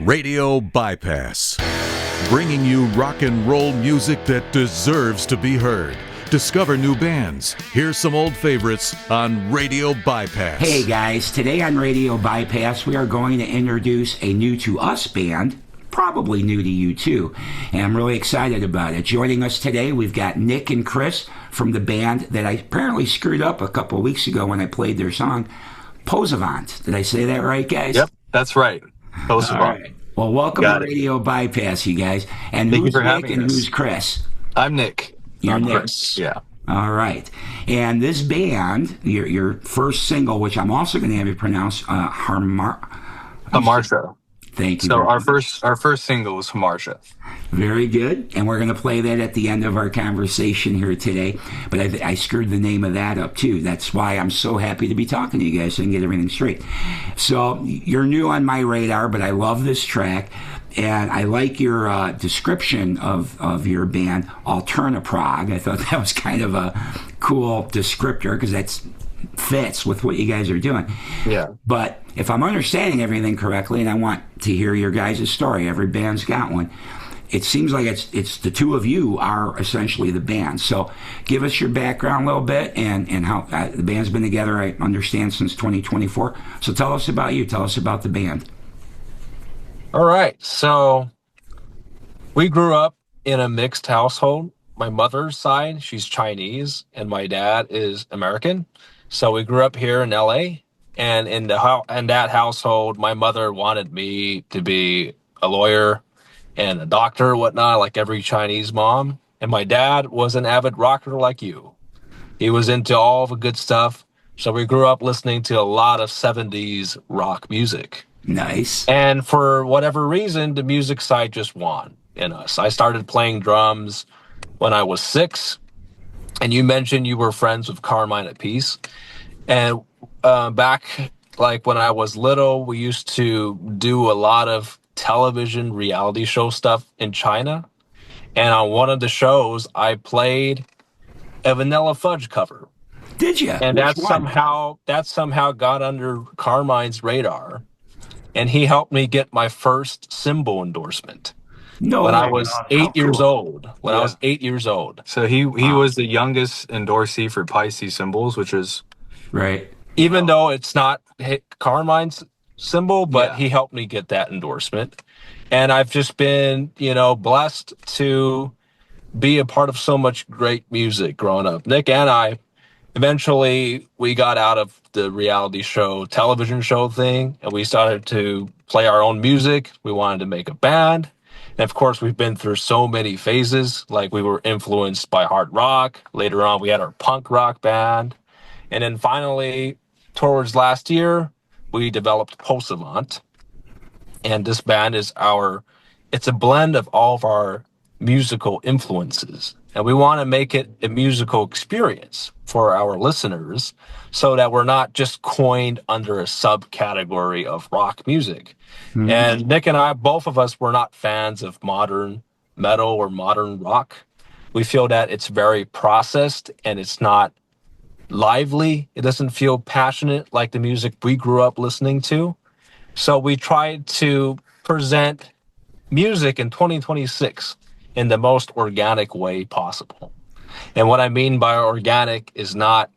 Radio Bypass, bringing you rock and roll music that deserves to be heard. Discover new bands. Here's some old favorites on Radio Bypass. Hey guys, today on Radio Bypass we are going to introduce a new to us band, probably new to you too, and I'm really excited about it. Joining us today we've got Nick and Chris from the band that I apparently screwed up a couple of weeks ago when I played their song, Posavant. Did I say that right, guys? Yep, that's right. Posavant. All right. Well, welcome to Radio Bypass, you guys. And Thank who's you for Nick having and us. who's Chris? I'm Nick. You're Nick. Chris. Yeah. All right. And this band, your first single, which I'm also going to have you pronounce, Hamartia. Thank you. So our first single was Hamartia. Very good. And we're going to play that at the end of our conversation here today. But I screwed the name of that up too. That's why I'm so happy to be talking to you guys so I can get everything straight. So you're new on my radar, but I love this track. And I like your description of your band, Alternaprog. I thought that was kind of a cool descriptor because that fits with what you guys are doing. Yeah. But if I'm understanding everything correctly, and I want to hear your guys' story, every band's got one, it seems like it's the two of you are essentially the band. So give us your background a little bit and how the band's been together, I understand, since 2024. So tell us about you. Tell us about the band. All right. So we grew up in a mixed household. My mother's side, she's Chinese, and my dad is American. So we grew up here in LA, and in that household, my mother wanted me to be a lawyer and a doctor or whatnot, like every Chinese mom. And my dad was an avid rocker like you. He was into all the good stuff. So we grew up listening to a lot of 70s rock music. Nice. And for whatever reason, the music side just won in us. I started playing drums when I was 6. And you mentioned you were friends with Carmine at Peace. And back like when I was little, we used to do a lot of television reality show stuff in China. And on one of the shows, I played a Vanilla Fudge cover. Did you? And that somehow got under Carmine's radar. And he helped me get my first cymbal endorsement. No, when I was 8 years cool. old. When I was 8 years old. So he was the youngest endorsee for Pisces cymbals, which is right. Even though it's not Carmine's symbol, but he helped me get that endorsement. And I've just been, blessed to be a part of so much great music growing up. Nick and I, eventually we got out of the reality show, television show thing, and we started to play our own music. We wanted to make a band. And of course, we've been through so many phases. Like we were influenced by hard rock. Later on, we had our punk rock band. And then finally, towards last year, we developed Posavant. And this band it's a blend of all of our musical influences. And we want to make it a musical experience for our listeners so that we're not just coined under a subcategory of rock music. Mm-hmm. And Nick and I, both of us, were not fans of modern metal or modern rock. We feel that it's very processed and it's not lively. It doesn't feel passionate like the music we grew up listening to. So we tried to present music in 2026 in the most organic way possible. And what I mean by organic is not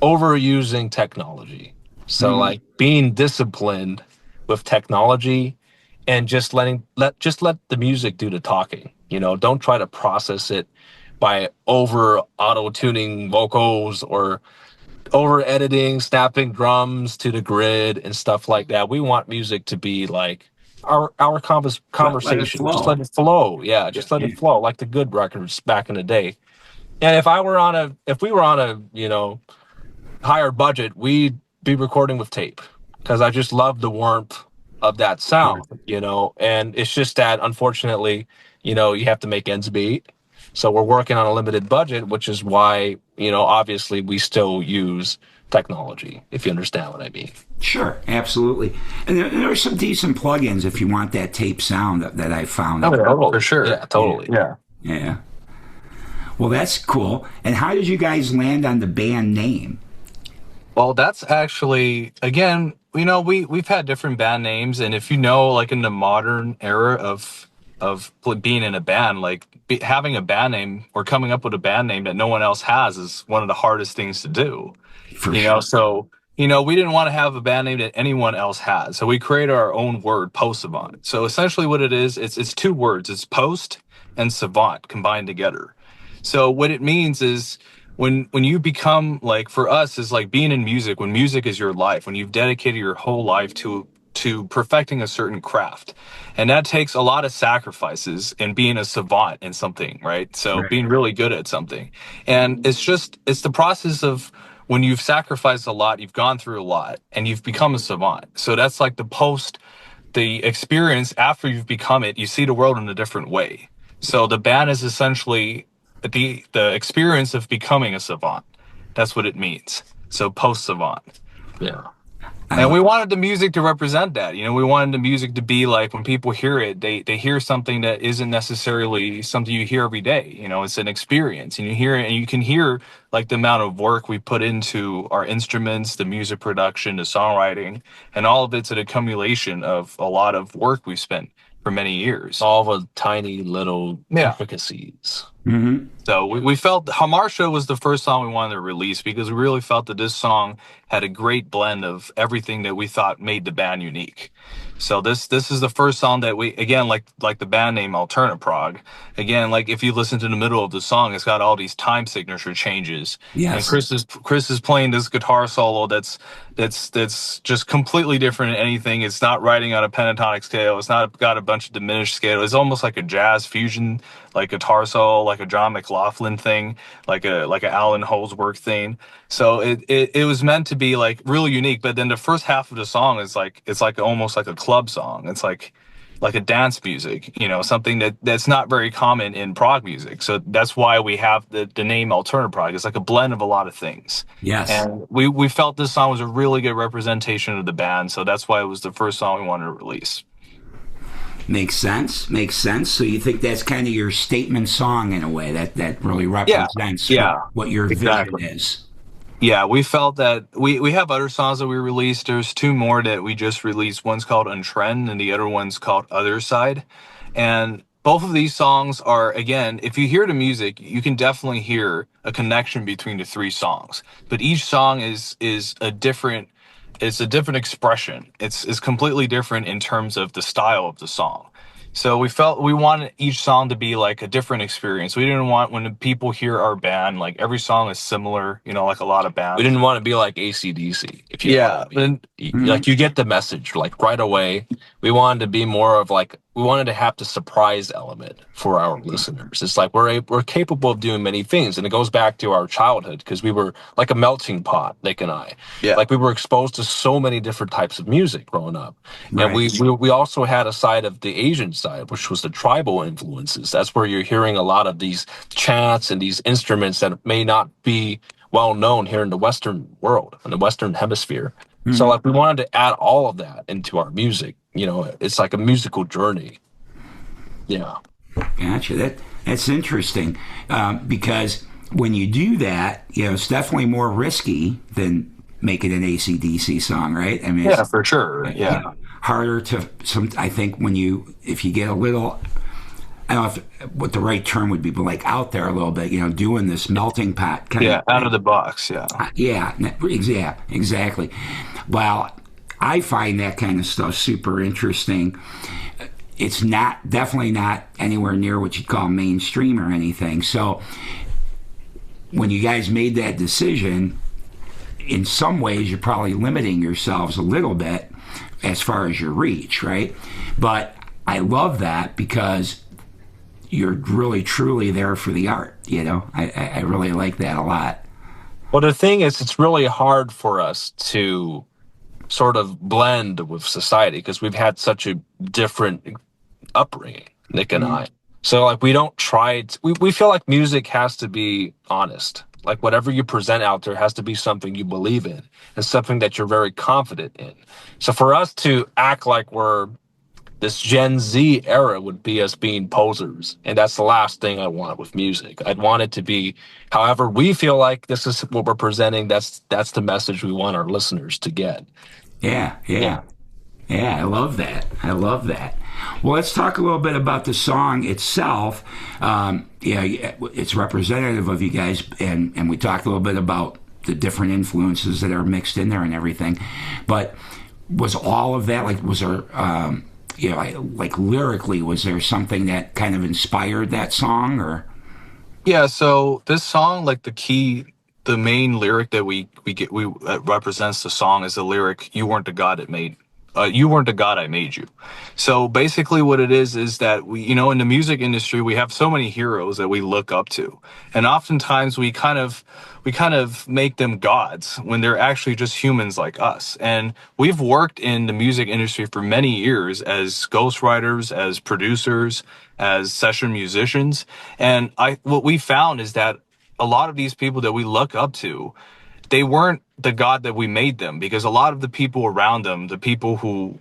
overusing technology. So like being disciplined with technology and just let the music do the talking. Don't try to process it by over auto-tuning vocals or over editing, snapping drums to the grid and stuff like that. We want music to be like our conversation. Just let it flow. Yeah, just let it flow like the good records back in the day. And if we were on a higher budget, we'd be recording with tape because I just love the warmth of that sound, and it's just that unfortunately, you have to make ends meet. So we're working on a limited budget, which is why, obviously we still use technology, if you understand what I mean. Sure, absolutely. And there are some decent plugins if you want that tape sound that I found. Oh, for sure. Yeah, totally. Yeah. Well, that's cool. And how did you guys land on the band name? Well, that's actually, again, we've had different band names, and if you know, like in the modern era of being in a band, like having a band name or coming up with a band name that no one else has is one of the hardest things to do. For sure. So we didn't want to have a band name that anyone else had, so we created our own word, Posavant. So essentially, what it is, it's two words: it's post and savant combined together. So what it means is when you become, like, for us, is like being in music, when music is your life, when you've dedicated your whole life to perfecting a certain craft. And that takes a lot of sacrifices in being a savant in something, right? So Right. being really good at something. And it's the process of when you've sacrificed a lot, you've gone through a lot, and you've become a savant. So that's like the experience after you've become it, you see the world in a different way. So the band is essentially the experience of becoming a savant. That's what it means. So post savant. Yeah. And we wanted the music to represent that. We wanted the music to be like, when people hear it, they hear something that isn't necessarily something you hear every day. It's an experience, and you hear it, and you can hear like the amount of work we put into our instruments, the music production, the songwriting, and all of it's an accumulation of a lot of work we've spent for many years. All the tiny little Yeah. intricacies. Mm-hmm. So we felt Hamartia was the first song we wanted to release because we really felt that this song had a great blend of everything that we thought made the band unique. So this is the first song that we, again, like the band name Alternaprog. Again, like if you listen to the middle of the song, it's got all these time signature changes. Yes. And Chris is playing this guitar solo that's just completely different than anything. It's not writing on a pentatonic scale. It's not got a bunch of diminished scale. It's almost like a jazz fusion, like guitar solo, like a John McLaughlin thing, like a Alan Holdsworth thing. So it was meant to be like really unique. But then the first half of the song is like, it's like almost like a club song. It's like a dance music, something that's not very common in prog music. So that's why we have the name Alternaprog. It's like a blend of a lot of things. Yes. And we felt this song was a really good representation of the band. So that's why it was the first song we wanted to release. Makes sense. So you think that's kind of your statement song in a way, that really represents what your vision is. Yeah, we felt that we have other songs that we released. There's two more that we just released. One's called Untrend and the other one's called Other Side. And both of these songs are, again, if you hear the music, you can definitely hear a connection between the three songs. But each song is a different expression. It's completely different in terms of the style of the song. So we felt we wanted each song to be like a different experience. We didn't want, when people hear our band, like every song is similar, like a lot of bands. We didn't want to be like AC/DC. If you like, you get the message like right away. We wanted to be more of like, we wanted to have the surprise element for our listeners. It's like we're capable of doing many things, and it goes back to our childhood because we were like a melting pot, Nick and I. Yeah. Like we were exposed to so many different types of music growing up, Right. and we also had a side of the Asian side, which was the tribal influences. That's where you're hearing a lot of these chants and these instruments that may not be well known here in the Western world, in the Western hemisphere. Mm-hmm. So like we wanted to add all of that into our music. It's like a musical journey. Yeah. Gotcha. That's interesting because when you do that, it's definitely more risky than making an AC/DC song, right? I mean, yeah, for sure. Yeah. Harder to I think if you get a little, I don't know what the right term would be, but like out there a little bit, doing this melting pot kind of out of the box. Yeah, exactly. Well, I find that kind of stuff super interesting. It's definitely not anywhere near what you'd call mainstream or anything. So when you guys made that decision, in some ways you're probably limiting yourselves a little bit as far as your reach, right? But I love that because you're really truly there for the art. I really like that a lot. Well, the thing is, it's really hard for us to sort of blend with society because we've had such a different upbringing, Nick and I. So like we don't try we feel like music has to be honest. Like whatever you present out there has to be something you believe in and something that you're very confident in. So for us to act like we're this Gen Z era would be us being posers. And that's the last thing I want with music. I'd want it to be however we feel like this is what we're presenting. That's the message we want our listeners to get. Yeah, yeah. Yeah, I love that. I love that. Well, let's talk a little bit about the song itself. Yeah, it's representative of you guys, and we talked a little bit about the different influences that are mixed in there and everything. But was all of that, like, was there, like lyrically, was there something that kind of inspired that song, or? Yeah, so this song, like the main lyric that we represents the song is the lyric, "You weren't the God that made, you weren't the God I made you." So basically, what it is that we, in the music industry, we have so many heroes that we look up to, and oftentimes we kind of make them gods when they're actually just humans like us. And we've worked in the music industry for many years as ghostwriters, as producers, as session musicians. And what we found is that a lot of these people that we look up to, they weren't the God that we made them, because a lot of the people around them, the people who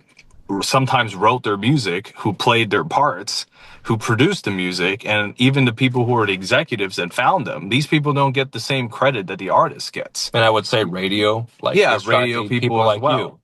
sometimes wrote their music, who played their parts, who produced the music, and even the people who are the executives that found them, these people don't get the same credit that the artist gets. And I would say radio, like Yeah, is radio tracking people like as well. you.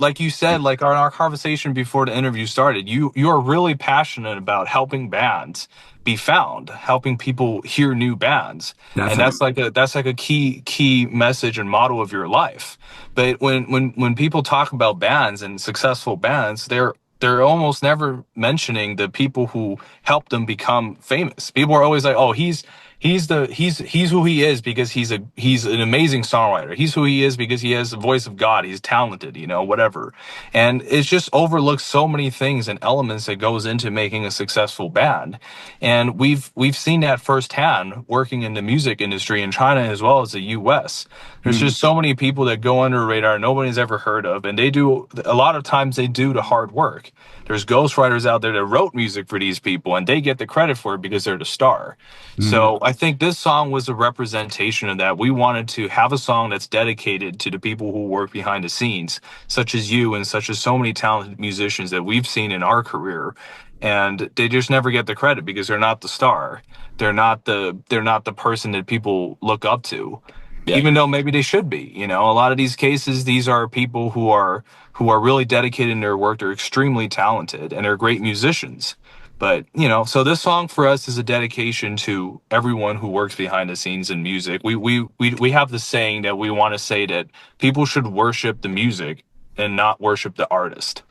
Like you said, like our conversation before the interview started, you are really passionate about helping bands be found, helping people hear new bands. And that's like a key message and motto of your life. But when people talk about bands and successful bands, they're almost never mentioning the people who helped them become famous. People are always like, "Oh, he's who he is because he's an amazing songwriter. He's who he is because he has the voice of God. He's talented, whatever." And it's just overlooks so many things and elements that goes into making a successful band. And we've seen that firsthand working in the music industry in China as well as the US. There's just so many people that go under the radar nobody's ever heard of, and a lot of times they do the hard work. There's ghostwriters out there that wrote music for these people, and they get the credit for it because they're the star. So I think this song was a representation of that. We wanted to have a song that's dedicated to the people who work behind the scenes, such as you and such as so many talented musicians that we've seen in our career. And they just never get the credit because they're not the star. They're not the person that people look up to. Yeah. Even though maybe they should be. A lot of these cases, these are people who are really dedicated in their work. They're extremely talented and they're great musicians. But, so this song for us is a dedication to everyone who works behind the scenes in music. We have the saying that we want to say that people should worship the music and not worship the artist.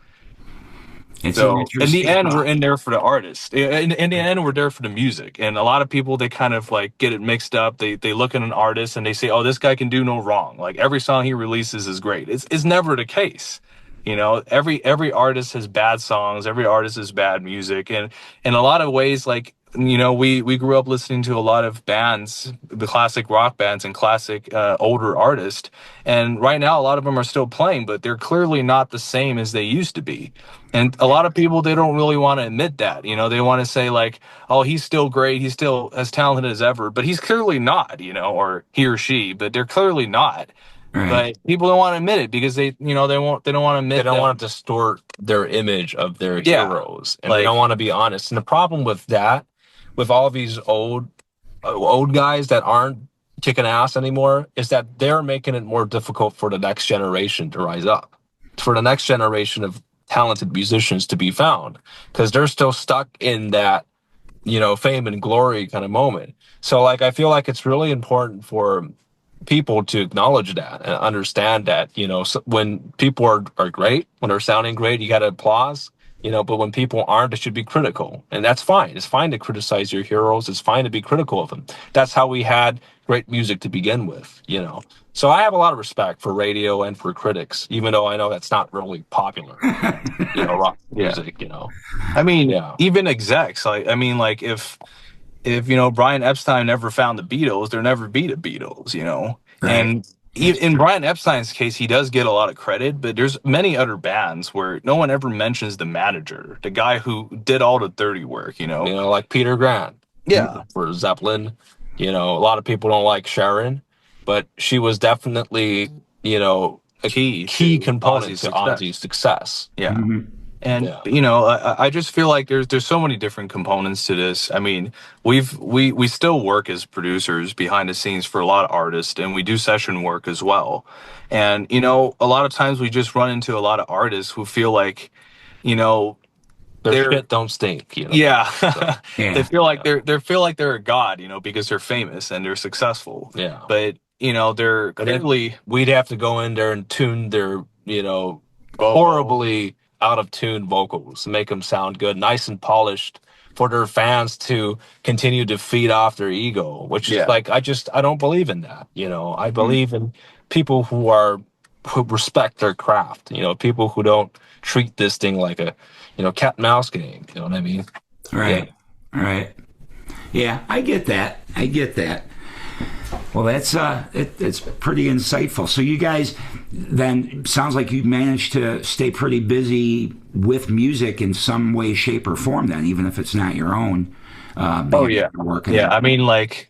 So in the end, we're in there for the artist. In the end, we're there for the music. And a lot of people, they kind of like get it mixed up. They look at an artist and they say, "Oh, this guy can do no wrong. Like every song he releases is great." It's never the case. Every artist has bad songs. Every artist has bad music. And in a lot of ways, like, we grew up listening to a lot of bands, the classic rock bands and classic older artists. And right now, a lot of them are still playing, but they're clearly not the same as they used to be. And a lot of people, they don't really want to admit that. They want to say like, "Oh, he's still great. He's still as talented as ever," but he's clearly not, or he or she, but they're clearly not. Right. But people don't want to admit it because they don't want to admit. They don't want to distort their image of their heroes, and they don't want to be honest. And the problem with that, with all these old guys that aren't kicking ass anymore, is that they're making it more difficult for the next generation to rise up, for the next generation of talented musicians to be found, because they're still stuck in that, fame and glory kind of moment. So, like, I feel like it's really important for people to acknowledge that and understand that, when people are great, when they're sounding great, you got to applause, but when people aren't, it should be critical. And that's fine. It's fine to criticize your heroes. It's fine to be critical of them. That's how we had great music to begin with, So I have a lot of respect for radio and for critics, even though I know that's not really popular, rock music, I mean, even execs, if Brian Epstein never found the Beatles, there never be the Beatles, Right. And in Brian Epstein's case, he does get a lot of credit, but there's many other bands where no one ever mentions the manager, the guy who did all the dirty work, like Peter Grant. Yeah. For Zeppelin. A lot of people don't like Sharon, but she was definitely, a key component to Ozzy's success. Yeah. Mm-hmm. And I just feel like there's so many different components to this. I mean, we still work as producers behind the scenes for a lot of artists, and we do session work as well. And a lot of times we just run into a lot of artists who feel like their shit don't stink. Yeah, So, they feel like they're a god, because they're famous and they're successful. Yeah, but they're clearly, we'd have to go in there and tune their horribly out of tune vocals to make them sound good, nice and polished, for their fans to continue to feed off their ego, which is like, I don't believe in that. I believe in people who respect their craft, people who don't treat this thing like a cat and mouse game. You know what I mean? Right. Yeah, I get that. Well, that's it's pretty insightful. So you guys then, sounds like you've managed to stay pretty busy with music in some way, shape, or form then, even if it's not your own. Working. I mean, like,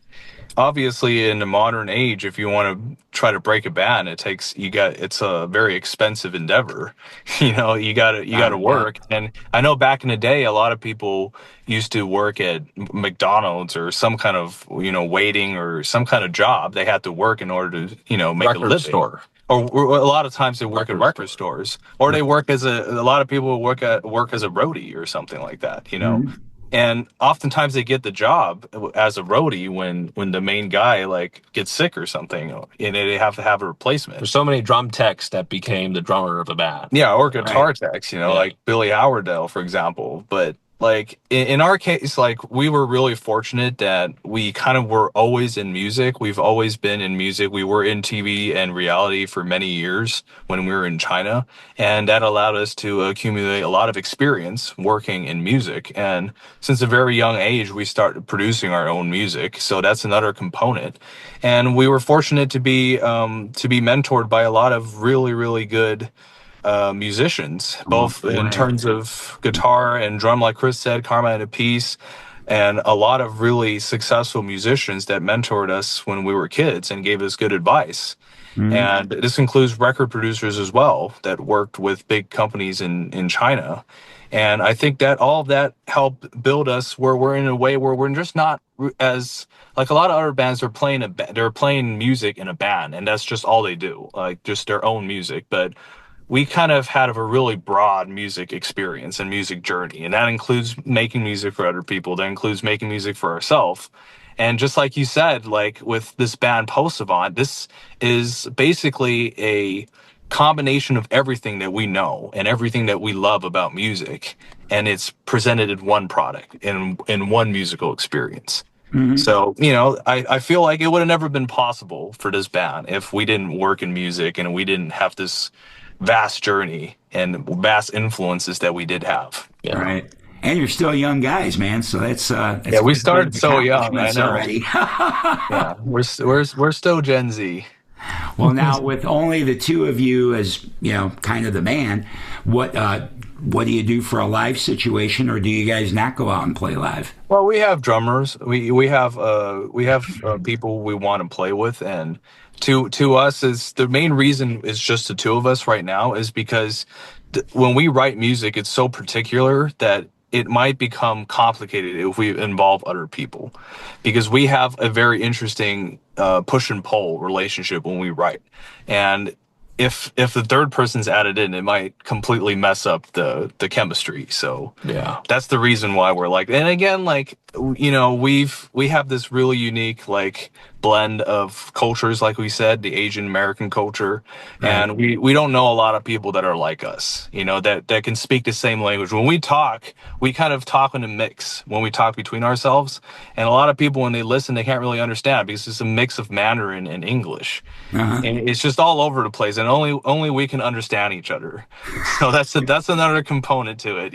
obviously in the modern age, if you want to try to break a band, it's a very expensive endeavor. You got to work. And I know back in the day, a lot of people used to work at McDonald's or some kind of, waiting or some kind of job. They had to work in order to, make a living. Store. Or a lot of times they work at record stores, or they work a lot of people work as a roadie or something like that, Mm-hmm. And oftentimes they get the job as a roadie when the main guy like gets sick or something, and they have to have a replacement. There's so many drum techs that became the drummer of a band. Yeah, or guitar techs, like Billy Howardell, for example. But like in our case, like, we were really fortunate that we kind of were always in music. We've always been in music. We were in TV and reality for many years when we were in China, and that allowed us to accumulate a lot of experience working in music. And since a very young age, we started producing our own music. So that's another component. And we were fortunate to be mentored by a lot of really, really good musicians, both in terms of guitar and drum, like Chris said, Carmine Apiece, and a lot of really successful musicians that mentored us when we were kids and gave us good advice. Mm-hmm. And this includes record producers as well that worked with big companies in China. And I think that all of that helped build us where we're in a way where we're just not as, like, a lot of other bands are they're playing music in a band, and that's just all they do, like just their own music. But we kind of had a really broad music experience and music journey, and that includes making music for other people. That includes making music for ourselves. And just like you said, like with this band Posavant, this is basically a combination of everything that we know and everything that we love about music, and it's presented in one product, in one musical experience. Mm-hmm. So, I feel like it would have never been possible for this band if we didn't work in music and we didn't have this vast journey and vast influences that we did have. Yeah. Right. And you're still young guys, man. So that's we started so young. I know. Already. Yeah, we're still Gen Z. Well, now with only the two of you as kind of the band, what do you do for a live situation, or do you guys not go out and play live? Well, we have drummers. We have people we want to play with, and to us, is the main reason is just the two of us right now is because when we write music, it's so particular that it might become complicated if we involve other people, because we have a very interesting push and pull relationship when we write. And if the third person's added in, it might completely mess up the chemistry. So yeah, that's the reason why we're like, and again, like, we have this really unique, like, blend of cultures, like we said, the Asian American culture. Right. And we don't know a lot of people that are like us, that can speak the same language. When we talk, we kind of talk in a mix when we talk between ourselves. And a lot of people, when they listen, they can't really understand because it's a mix of Mandarin and English. Uh-huh. And it's just all over the place, and only we can understand each other. So that's another component to it,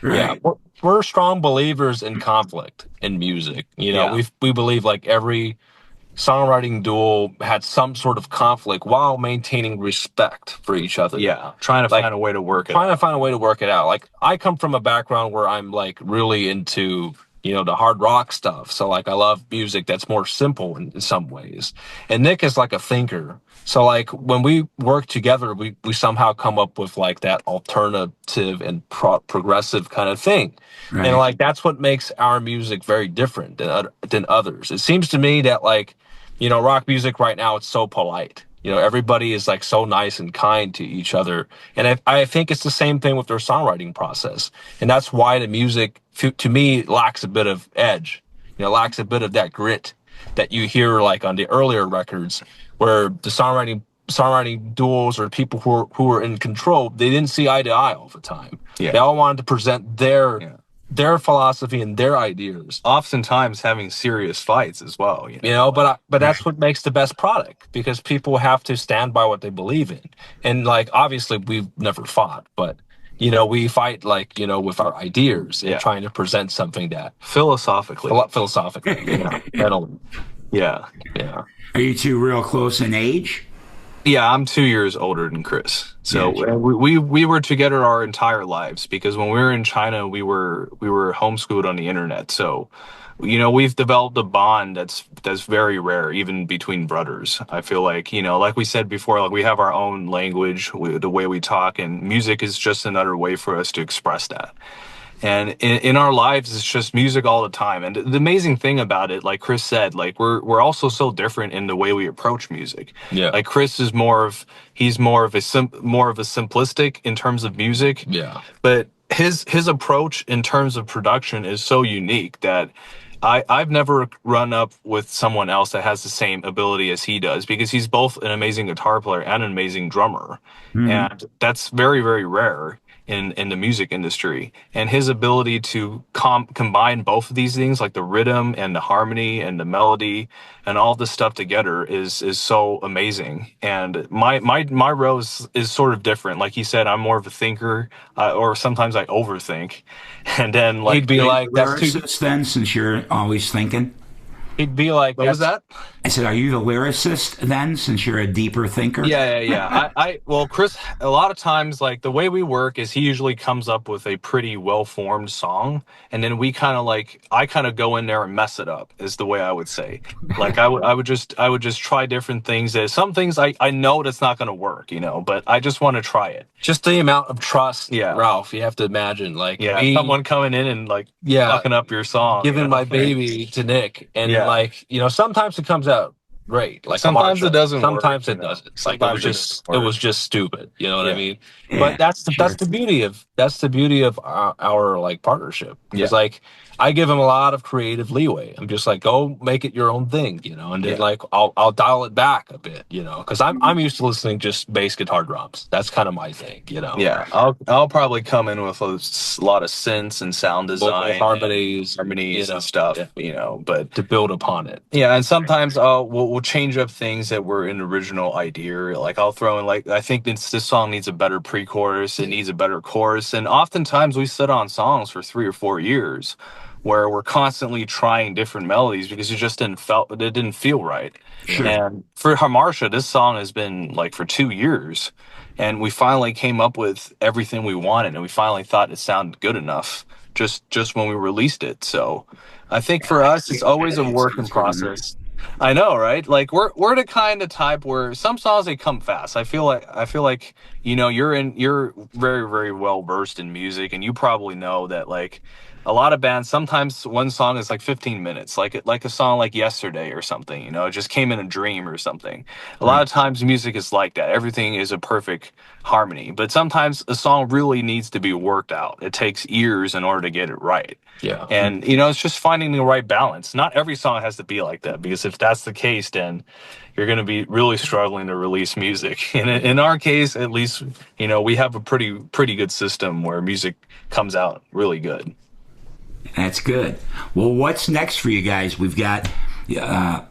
Right. Yeah, we're strong believers in conflict in music. We believe like every songwriting duo had some sort of conflict while maintaining respect for each other. Yeah, trying to find a way to work it out. Like, I come from a background where I'm like really into the hard rock stuff. So like I love music that's more simple in some ways. And Nick is like a thinker. So like when we work together, we somehow come up with like that alternative and progressive kind of thing. And Right. like that's what makes our music very different than others. It seems to me that like, rock music right now, it's so polite. Everybody is like so nice and kind to each other. And I think it's the same thing with their songwriting process. And that's why the music, to me, lacks a bit of edge, lacks a bit of that grit that you hear like on the earlier records, where the songwriting duels or people who were in control, they didn't see eye to eye all the time. Yeah. They all wanted to present their philosophy and their ideas. Oftentimes having serious fights as well. But that's what makes the best product, because people have to stand by what they believe in. And like obviously we've never fought, but we fight like with our ideas and trying to present something that Philosophically. mentally. Yeah. Are you two real close in age? Yeah, I'm 2 years older than Chris. So we were together our entire lives, because when we were in China, we were homeschooled on the internet. So, we've developed a bond that's very rare, even between brothers. I feel like, like we said before, like we have our own language, the way we talk, and music is just another way for us to express that. And in our lives, it's just music all the time. And the amazing thing about it, like Chris said, like we're also so different in the way we approach music. Yeah. Like Chris is more of a simplistic in terms of music. Yeah. But his approach in terms of production is so unique that I've never run up with someone else that has the same ability as he does, because he's both an amazing guitar player and an amazing drummer. And that's very, very rare in the music industry. And his ability to combine both of these things, like the rhythm and the harmony and the melody and all this stuff together, is so amazing. And my role is sort of different. Like he said, I'm more of a thinker, or sometimes I overthink. And then like He'd be like, that's too. Lyricist then, since you're always thinking? He'd be like, What was that? I said, are you the lyricist then, since you're a deeper thinker? Yeah. Well, Chris, a lot of times, like the way we work is he usually comes up with a pretty well-formed song, and then I kind of go in there and mess it up, is the way I would say. Like I would just try different things. Some things I know that's not going to work, but I just want to try it. Just the amount of trust, Yeah. Ralph, you have to imagine, like me, someone coming in and like fucking up your song, giving my baby to Nick, and sometimes it comes out great. Like Sometimes Hamartia. it doesn't work, Sometimes it doesn't. It's like it was just stupid. You know what I mean? Yeah, But that's the beauty of our like partnership. Because like I give him a lot of creative leeway. I'm just like, go make it your own thing, and then like I'll dial it back a bit, because I'm used to listening just bass guitar drums. That's kind of my thing, Yeah, I'll probably come in with a lot of synths and sound design, harmonies and stuff, but to build upon it. Yeah, and sometimes we'll change up things that were an original idea. Like I'll throw in, like, I think this song needs a better pre-chorus, it needs a better chorus, and oftentimes we sit on songs for 3 or 4 years where we're constantly trying different melodies because it didn't feel right. Sure. And for Hamartia, this song has been like for 2 years, and we finally came up with everything we wanted, and we finally thought it sounded good enough just when we released it. So I think for us, it's always a work in process. I know, right? Like we're the kind of type where some songs, they come fast. I feel like you're very, very well versed in music, and you probably know that like a lot of bands, sometimes one song is like 15 minutes, like a song like Yesterday or something, it just came in a dream or something. A lot of times music is like that. Everything is a perfect harmony, but sometimes a song really needs to be worked out. It takes years in order to get it right. Yeah. And, it's just finding the right balance. Not every song has to be like that, because if that's the case, then you're going to be really struggling to release music. And in our case, at least, we have a pretty good system where music comes out really good. That's good. Well, what's next for you guys? We've got Hamartia.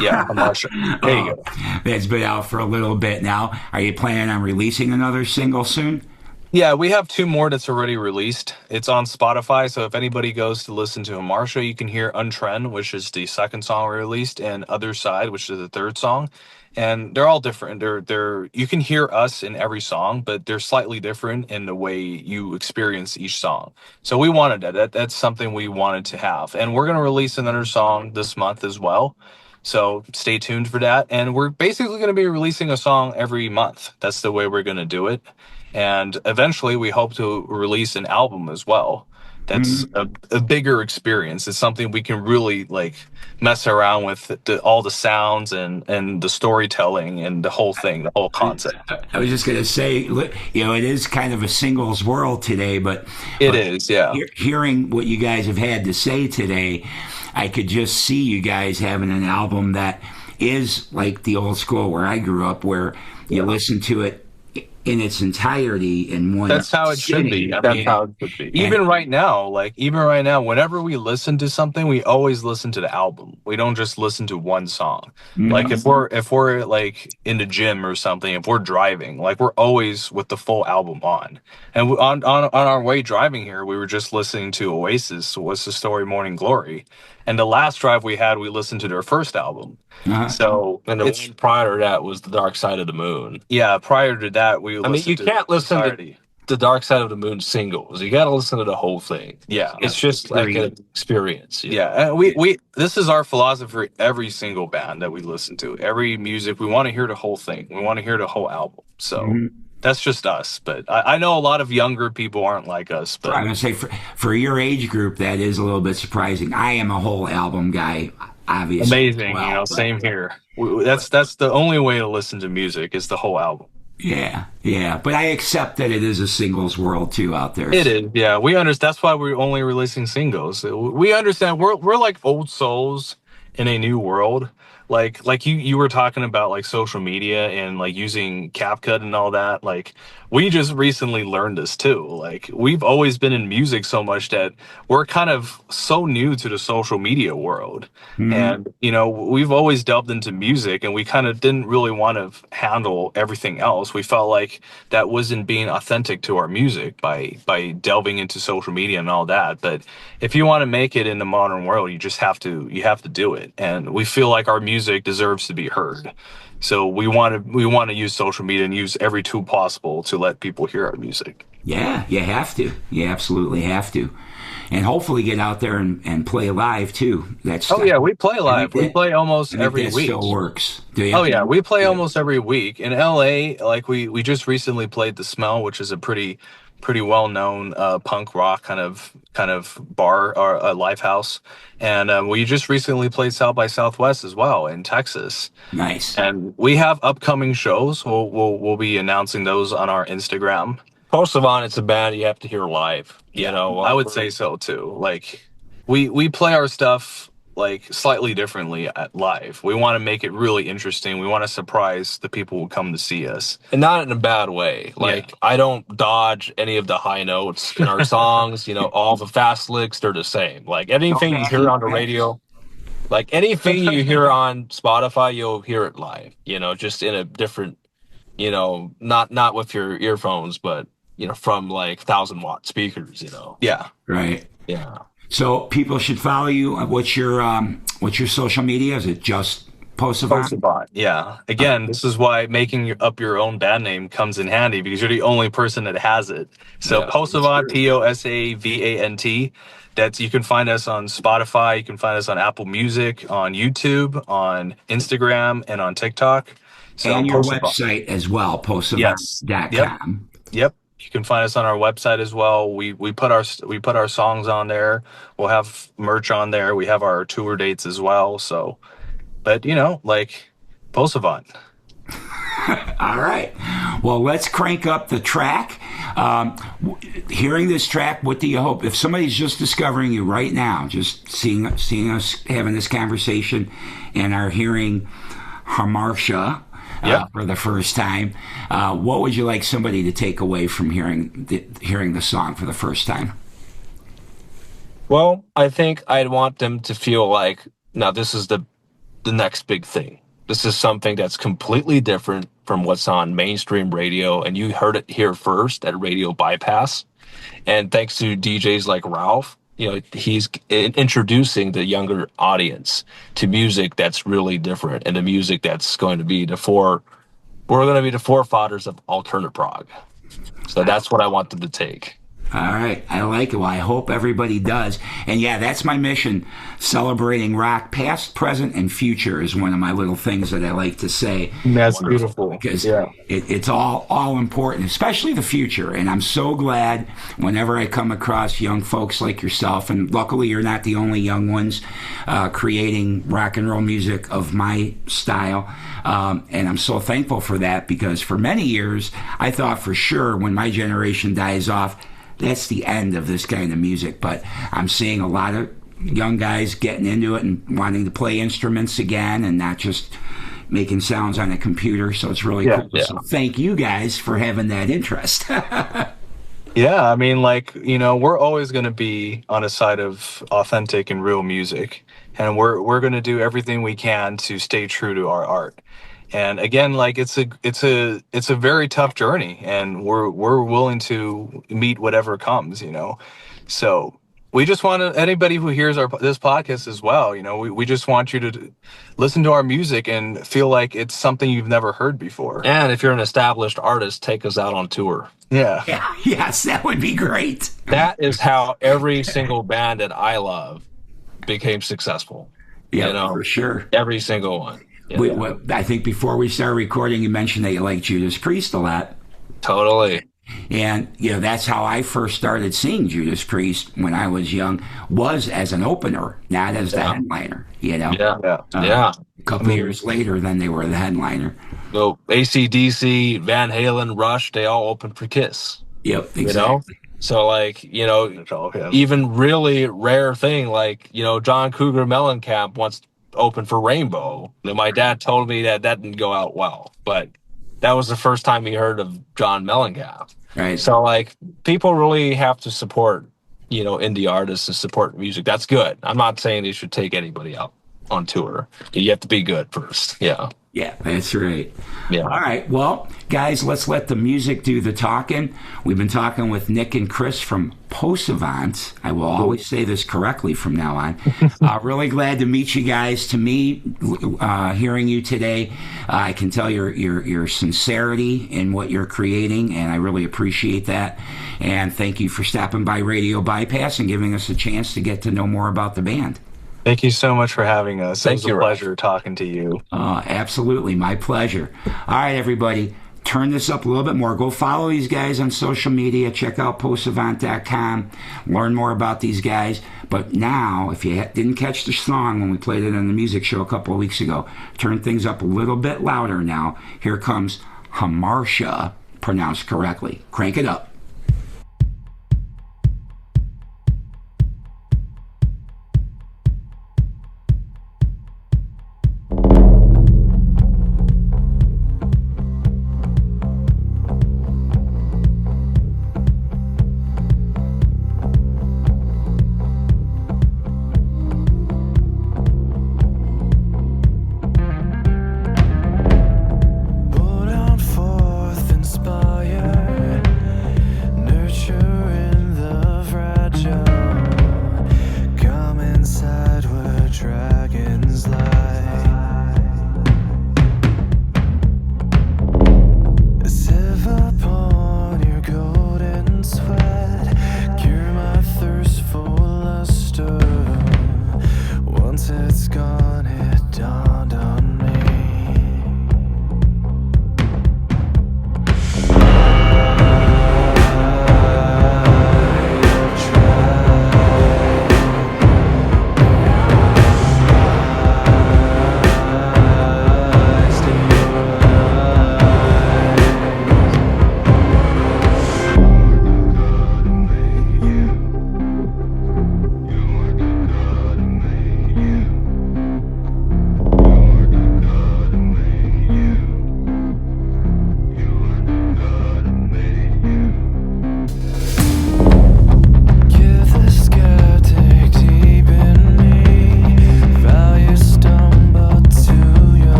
Yeah, Hamartia. There you go. That's been out for a little bit now. Are you planning on releasing another single soon? Yeah, we have 2 more that's already released. It's on Spotify, so if anybody goes to listen to Hamartia, you can hear Untrend, which is the second song we released, and Other Side, which is the third song. and they're all different. They're you can hear us in every song, but they're slightly different in the way you experience each song. So we wanted that's something we wanted to have, and we're going to release another song this month as well. So stay tuned for that. And we're basically going to be releasing a song every month. That's the way we're going to do it. And eventually we hope to release an album as well. That's a bigger experience. It's something we can really like mess around with all the sounds and the storytelling and the whole thing, the whole concept. I was just going to say, it is kind of a singles world today, but it is, yeah. Hearing what you guys have had to say today, I could just see you guys having an album that is like the old school where I grew up, where you listen to it in its entirety in one. That's how it should be. That's how it should be. Even right now, whenever we listen to something, we always listen to the album. We don't just listen to one song. Like if we're like in the gym or something, if we're driving, like we're always with the full album on. And on our way driving here, we were just listening to Oasis, What's the Story, Morning Glory. And the last drive we had, we listened to their first album. So, and the one prior to that was The Dark Side of the Moon. Yeah, prior to that, you can't listen to The Dark Side of the Moon singles. You got to listen to the whole thing. Yeah, it's just like an experience. Yeah, and this is our philosophy for every single band that we listen to. Every music, we want to hear the whole thing. We want to hear the whole album. So. That's just us, but I know a lot of younger people aren't like us. But I'm going to say for your age group, that is a little bit surprising. I am a whole album guy, obviously. Amazing, same here. That's the only way to listen to music is the whole album. Yeah, but I accept that it is a singles world too out there. It is, yeah. We understand. That's why we're only releasing singles. We understand. We're like old souls in a new world. Like you were talking about like social media and like using CapCut and all that. Like we just recently learned this too. Like we've always been in music so much that we're kind of so new to the social media world. And we've always delved into music and we kind of didn't really want to handle everything else. We felt like that wasn't being authentic to our music by delving into social media and all that. But if you want to make it in the modern world, you have to do it. And we feel like our music deserves to be heard. So we want to use social media and use every tool possible to let people hear our music. Yeah, you have to. You absolutely have to. And hopefully get out there and play live too. We play live. We play almost every week. Still works. Do you? Oh yeah, we play almost every week. In LA, like we just recently played The Smell, which is a pretty well-known punk rock kind of bar or a live house, and we just recently played South by Southwest as well in Texas. Nice. And we have upcoming shows. We'll be announcing those on our Instagram. Posavant, it's a band you have to hear live. I would say so too. Like we play our stuff like slightly differently at live. We want to make it really interesting. We want to surprise the people who come to see us. And not in a bad way. Like I don't dodge any of the high notes in our songs, all the fast licks, they're the same. Like anything you hear on the radio, like anything you hear on Spotify, you'll hear it live, just in a different, not with your earphones, but from like 1,000-watt speakers, Yeah. Right. Yeah. So people should follow you. What's your social media? Is it just Posavant? Posavant, yeah. Again, this is why making up your own band name comes in handy because you're the only person that has it. So Posavant, Posavant. You can find us on Spotify. You can find us on Apple Music, on YouTube, on Instagram, and on TikTok. So and your website as well, posavant.com. Yep. You can find us on our website as well. We put our songs on there. We'll have merch on there. We have our tour dates as well. So, but like Posavant. All right. Well, let's crank up the track. Hearing this track, what do you hope? If somebody's just discovering you right now, just seeing us having this conversation, and are hearing Hamartia for the first time, what would you like somebody to take away from hearing the song for the first time? Well, I think I'd want them to feel like, now this is the next big thing. This is something that's completely different from what's on mainstream radio, and you heard it here first at RadioBypass. And thanks to DJs like Ralph, he's introducing the younger audience to music that's really different, and the music that's going to be we're going to be the forefathers of Alternaprog. So that's what I want them to take. All right. I like it. Well, I hope everybody does. And yeah, that's my mission. Celebrating rock past, present, and future is one of my little things that I like to say. That's beautiful. Because it's all important, especially the future. And I'm so glad whenever I come across young folks like yourself, and luckily you're not the only young ones creating rock and roll music of my style. And I'm so thankful for that, because for many years, I thought for sure when my generation dies off, that's the end of this kind of music. But I'm seeing a lot of young guys getting into it and wanting to play instruments again and not just making sounds on a computer. So it's really cool. Yeah. So thank you guys for having that interest. Yeah, I mean, we're always going to be on a side of authentic and real music, and we're going to do everything we can to stay true to our art. And again, it's a very tough journey, and we're willing to meet whatever comes, So we just want anybody who hears this podcast as well, we just want you to listen to our music and feel like it's something you've never heard before. And if you're an established artist, take us out on tour. Yeah. Yes, that would be great. That is how every single band that I love became successful. Yeah, for sure. Every single one. I think before we started recording, you mentioned that you like Judas Priest a lot. Totally. And, that's how I first started seeing Judas Priest when I was young, was as an opener, not as the headliner, Yeah. A couple of years later, then they were the headliner. So AC/DC, Van Halen, Rush, they all opened for Kiss. Yep, exactly. So, even really rare thing, John Cougar Mellencamp once opened for Rainbow. My dad told me that didn't go out well, but that was the first time he heard of John Mellencamp. Right. So, people really have to support, indie artists and support music. That's good. I'm not saying they should take anybody out on tour. You have to be good first. Yeah. Yeah, that's right. Yeah. All right. Well, guys, let's let the music do the talking. We've been talking with Nick and Chris from Posavant. I will always say this correctly from now on. Really glad to meet you guys. To me, hearing you today, I can tell your sincerity in what you're creating, and I really appreciate that. And thank you for stopping by Radio Bypass and giving us a chance to get to know more about the band. Thank you so much for having us. Thank you, It was a pleasure talking to you. Absolutely. My pleasure. All right, everybody. Turn this up a little bit more. Go follow these guys on social media. Check out posavant.com. Learn more about these guys. But now, if you didn't catch the song when we played it on the music show a couple of weeks ago, turn things up a little bit louder now. Here comes Hamartia, pronounced correctly. Crank it up.